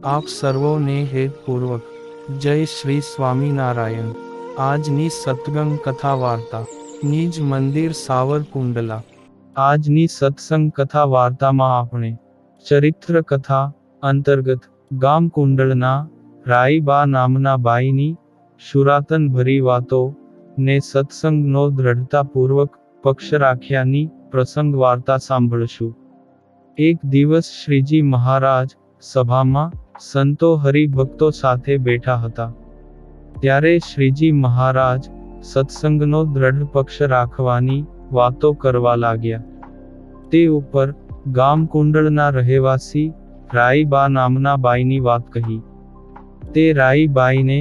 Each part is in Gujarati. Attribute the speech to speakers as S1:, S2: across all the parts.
S1: આપ સર્વોને હેતપૂર્વક જય શ્રી સ્વામિનારાયણ। આજની સત્સંગ કથા વાર્તા નિજ મંદિર સાવરકુંડલા। આજની સત્સંગ કથા વાર્તામાં આપણે ચરિત્ર કથા અંતર્ગત ગામ કુંડળના રાઈબા નામના બાઈની શુરાતન ભરી વાતો ને સત્સંગનો દ્રઢતાપૂર્વક પક્ષ રાખ્યાની પ્રસંગ વાર્તા સાંભળશું। એક દિવસ શ્રીજી મહારાજ સભામાં સંતો હરિભક્તો સાથે બેઠા હતા। ત્યારે શ્રીજી મહારાજ સત્સંગનો દ્રઢ પક્ષ રાખવાની વાતો કરવા લાગ્યા। તે ઉપર ગામ કુંડળના રહેવાસી રાઈબા નામના બાઈની વાત કહી। તે રાઈબાઈને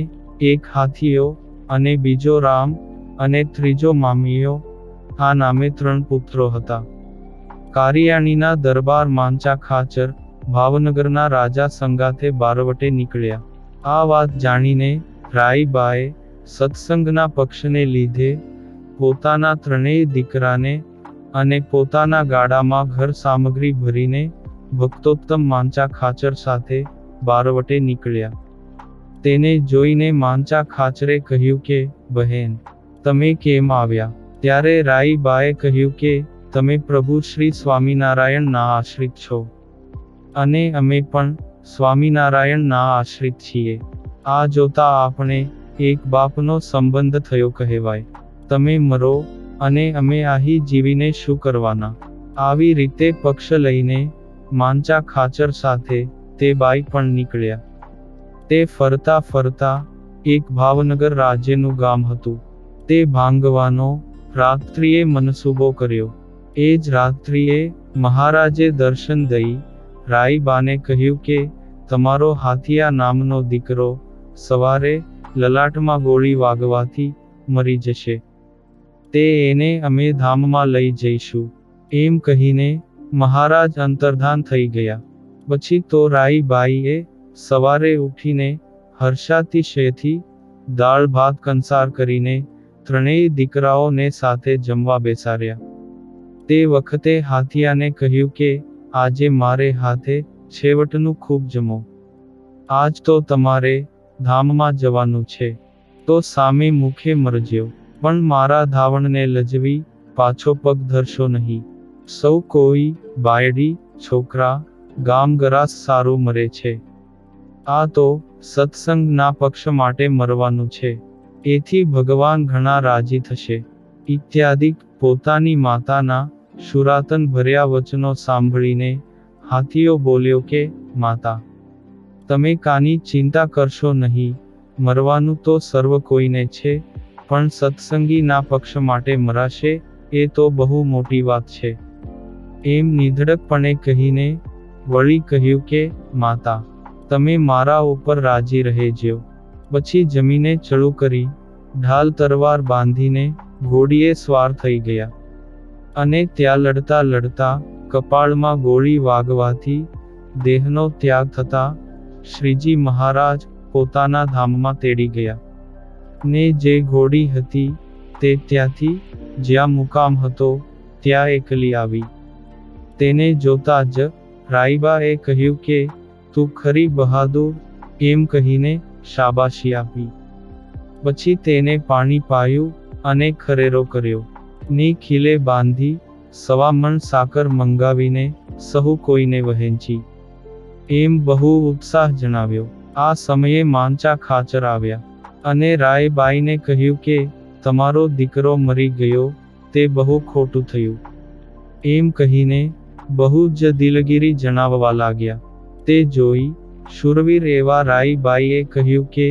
S1: એક હાથીયો અને બીજો રામ અને ત્રીજો મામીયો આ નામે 3 પુત્રો હતા। કારિયાણીના દરબાર માંચા ખાચર ભાવનગરના રાજા સંગાથે બારવટે નીકળ્યા। આ વાત જાણીને રાઈબાએ સત્સંગના પક્ષને લીધે પોતાના 3 દીકરાને અને પોતાના ગાડામાં ઘર સામગ્રી ભરીને ભક્તોત્તમ માંચા ખાચર સાથે બારવટે નીકળ્યા। તેને જોઈને માંચા ખાચરે કહ્યું કે, બહેન, તમે કેમ આવ્યા? ત્યારે રાઈબાએ કહ્યું કે, તમે પ્રભુ શ્રી સ્વામિનારાયણના આશ્રિત છો અને અમે પણ સ્વામિનારાયણના આશ્રિત છીએ। આ જોતા આપણે એક બાપનો સંબંધ થયો કહેવાય। તમે મરો અને અમે અહીં જીવીને શું કરવાના? આવી રીતે પક્ષ લઈને માંચા ખાચર સાથે તે બાઈ પણ નીકળ્યા। તે ફરતા ફરતા એક ભાવનગર રાજ્યનું ગામ હતું। તે ભાંગવાનો રાત્રિએ મનસૂબો કર્યો। એ જ રાત્રિએ મહારાજે દર્શન દઈ રાઈબાને કહ્યું કે, તમારો હાથીયા નામનો દીકરો સવારે લલાટમાં ગોળી વાગવાથી મરી જશે। તે એને અમે ધામમાં લઈ જઈશું। એમ કહીને મહારાજ અંતર્ધાન થઈ ગયા। પછી તો રાઈબાઈએ સવારે ઉઠીને હર્ષાતિશયથી દાળ ભાત કંસાર કરીને 3 દીકરાઓને સાથે જમવા બેસાડ્યા। તે વખતે હાથીયાને કહ્યું કે, આજે મારે હાથે છેવટનું ખૂબ જમો। આજ તો તમારે ધામમાં જવાનું છે, તો સામે મુખે મરજો, પણ મારા ધાવણને લજવી પાછો પગ ધરશો નહીં। સૌ કોઈ, બાયડી, છોકરા, ગામ ગરાસ સારું મરે છે। આ તો સત્સંગના પક્ષ માટે મરવાનું છે, એથી ભગવાન ઘણા રાજી થશે। ઇત્યાદિ પોતાની માતાના શુરાતન ભર્યા વચનો સાંભળીને હાથીયો બોલ્યો કે, માતા, તમે કાની ચિંતા કરશો નહીં। મરવાનું તો સર્વ કોઈને છે, પણ સત્સંગીના પક્ષ માટે મરાશે એ તો બહુ મોટી વાત છે। એમ નિધડકપણે કહીને વળી કહ્યું કે, માતા, તમે મારા ઉપર રાજી રહેજો। પછી જમીને ચડું કરી ઢાલ તરવાર બાંધીને ઘોડીએ સ્વાર થઈ ગયા અને ત્યાં લડતા લડતા કપાળમાં ગોળી વાગવાથી દેહનો ત્યાગ થતા શ્રીજી મહારાજ પોતાના ધામમાં તેડી ગયા। ને જે ઘોડી હતી તે ત્યાંથી જ્યાં મુકામ હતો ત્યાં એકલી આવી। તેને જોતા જ રાઈબાએ કહ્યું કે, તું ખરી બહાદુર, એમ કહીને શાબાશી આપી। પછી તેને પાણી પાયું અને ખરેરો કર્યો ને ખીલે બાંધી 1.25 મણ સાકર મંગાવીને સહુ કોઈને વહેંચી। એમ બહુ ઉત્સાહ જણાવ્યો। આ સમયે માંચા ખાચર આવ્યા અને રાઈબાઈને કહ્યું કે, તમારો દીકરો મરી ગયો તે બહુ ખોટું થયું। એમ કહીને બહુ જ દિલગીરી જણાવવા લાગ્યા। તે જોઈ શૂરવીર એવા રાઈબાઈએ કહ્યું કે,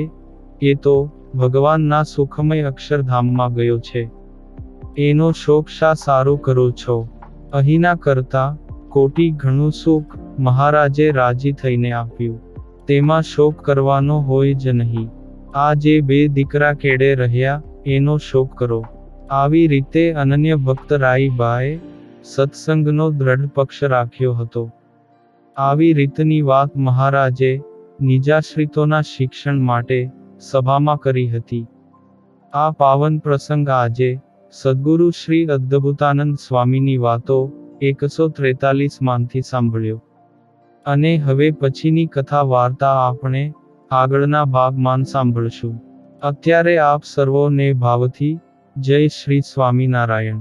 S1: એ તો ભગવાનના સુખમય અક્ષરધામમાં ગયો છે। એનો શોક શા સારું કરો છો? અહીંના કરતા કોટી ઘણું સુખ મહારાજે રાજી થઈને આપ્યું, તેમાં શોક કરવાનો હોય જ નહીં। આ જે 2 દીકરા કેડે રહ્યા એનો શોક કરો। આવી રીતે અનન્ય ભક્ત રાઈબાએ સત્સંગનો દ્રઢ પક્ષ રાખ્યો હતો। આવી રીતની વાત મહારાજે નિજાશ્રિતોના શિક્ષણ માટે સભામાં કરી હતી। આ પાવન પ્રસંગ આજે સદ્ગુરુ શ્રી અદ્ભુતાનંદ સ્વામીની વાતો 143 માંથી સાંભળ્યો અને હવે પછીની કથા વાર્તા આપણે આગળના ભાગમાં સાંભળશું. અત્યારે આપ સર્વોને ભાવથી જય શ્રી સ્વામિનારાયણ.